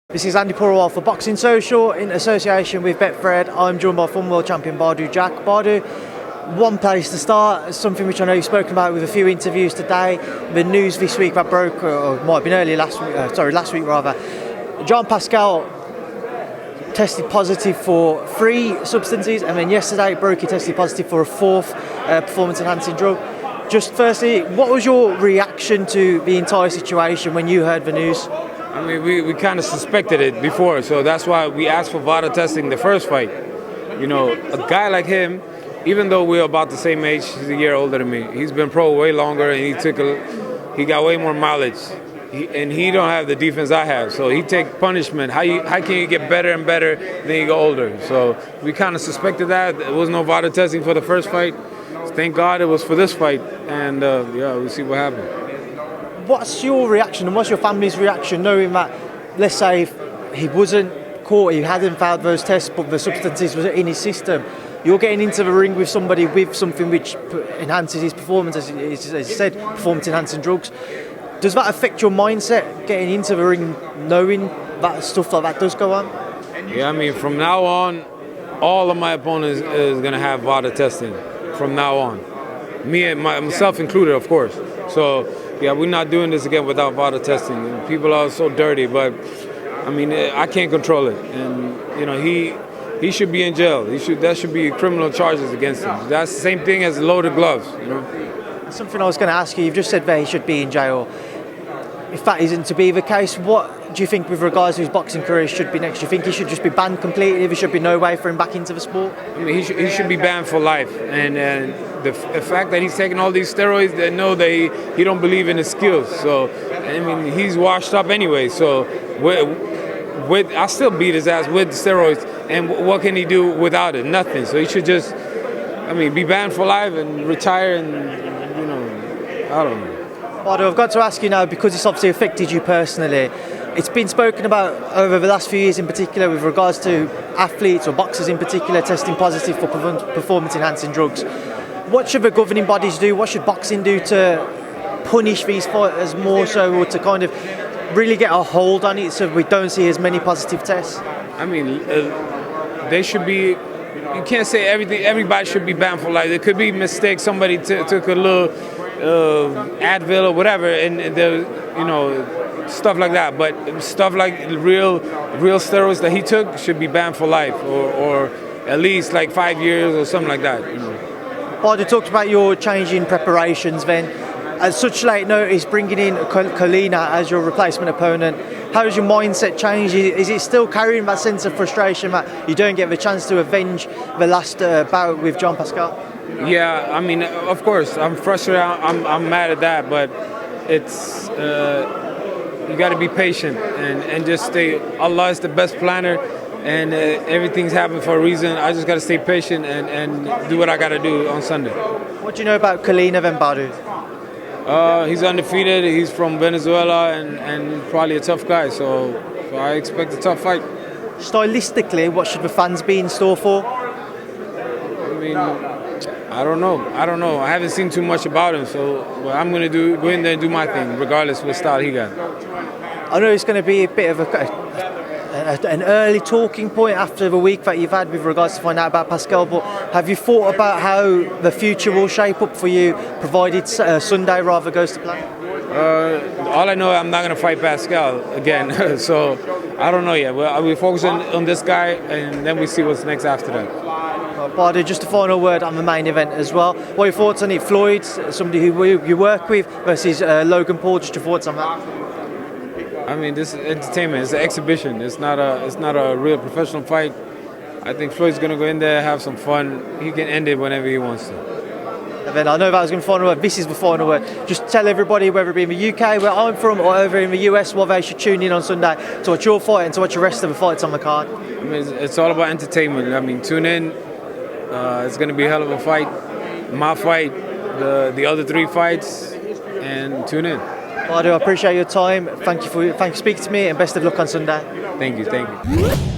This is Andi Purewal for Boxing Social in association with Betfred. I'm joined by former world champion Badou Jack. Badou, one place to start, something which I know you've spoken about with a few interviews today. The news this week that broke, or might have been earlier last week rather. Jean Pascal tested positive for 3 substances, and then yesterday broke he tested positive for a 4th performance-enhancing drug. Just firstly, what was your reaction to the entire situation when you heard the news? I mean, we kind of suspected it before, so that's why we asked for VADA testing the first fight. You know, a guy like him, even though we're about the same age, he's a year older than me. He's been pro way longer, and he got way more mileage. And he don't have the defense I have, so he take punishment. How can you get better and better then you go older? So we kind of suspected that. There was no VADA testing for the first fight. Thank God it was for this fight, and yeah, we'll see what happens. What's your reaction and what's your family's reaction knowing that, let's say, if he wasn't caught, he hadn't failed those tests, but the substances were in his system? You're getting into the ring with somebody with something which enhances his performance, as you said, performance-enhancing drugs. Does that affect your mindset, getting into the ring knowing that stuff like that does go on? Yeah, I mean, from now on, all of my opponents is going to have VADA testing from now on. Me and myself included, of course. So, yeah, we're not doing this again without VADA testing. People are so dirty, but, I mean, I can't control it. And, you know, he should be in jail. That should be criminal charges against him. That's the same thing as loaded gloves, you know. Something I was going to ask you, you've just said that he should be in jail. If that isn't to be the case, what do you think with regards to his boxing career should be next? Do you think he should just be banned completely? There should be no way for him back into the sport? I mean, he should be banned for life. And the fact that he's taking all these steroids, they know that he don't believe in his skills. So, I mean, he's washed up anyway. So, I still beat his ass with steroids. And what can he do without it? Nothing. So he should just, I mean, be banned for life and retire and, you know, I don't know. Badou, I've got to ask you now, because it's obviously affected you personally. It's been spoken about over the last few years in particular with regards to athletes or boxers in particular testing positive for performance-enhancing drugs. What should the governing bodies do? What should boxing do to punish these fighters more so, or to kind of really get a hold on it so we don't see as many positive tests? I mean, they should be. You can't say everybody should be banned for life. There could be mistakes. Somebody took a little Advil or whatever, and you know, stuff like that. But stuff like real steroids that he took should be banned for life, or at least like 5 years or something like that. You know. Badou, talked about your change in preparations then. At such late notice, bringing in Colina as your replacement opponent, how has your mindset changed? Is it still carrying that sense of frustration that you don't get the chance to avenge the last bout with Jean Pascal? Yeah, I mean, of course, I'm frustrated. I'm mad at that, but it's you got to be patient and just stay. Allah is the best planner, and everything's happened for a reason. I just got to stay patient and do what I got to do on Sunday. What do you know about Colina then, Badou? He's undefeated. He's from Venezuela and probably a tough guy. So I expect a tough fight. Stylistically, what should the fans be in store for? I mean, I don't know. I haven't seen too much about him, so I'm going to go in there and do my thing, regardless of what style he got. I know it's going to be a bit of an early talking point after the week that you've had with regards to find out about Pascal, but have you thought about how the future will shape up for you, provided Sunday rather goes to plan? All I know, I'm not going to fight Pascal again, so I don't know yet. We're focusing on this guy, and then we see what's next after that. Badou, just a final word on the main event as well. What are your thoughts on it? Floyd, somebody who you work with, versus Logan Paul. Just your thoughts on that? I mean, this is entertainment. It's an exhibition. It's not a real professional fight. I think Floyd's gonna go in there, have some fun. He can end it whenever he wants to. And then I know that I was going to final word. This is the final word. Just tell everybody, whether it be in the UK, where I'm from, or over in the US, what they should tune in on Sunday to watch your fight and to watch the rest of the fights on the card. I mean, it's all about entertainment. I mean, tune in. It's going to be a hell of a fight. My fight, the other 3 fights, and tune in. Badou, I appreciate your time. Thank you for speaking to me, and best of luck on Sunday. Thank you.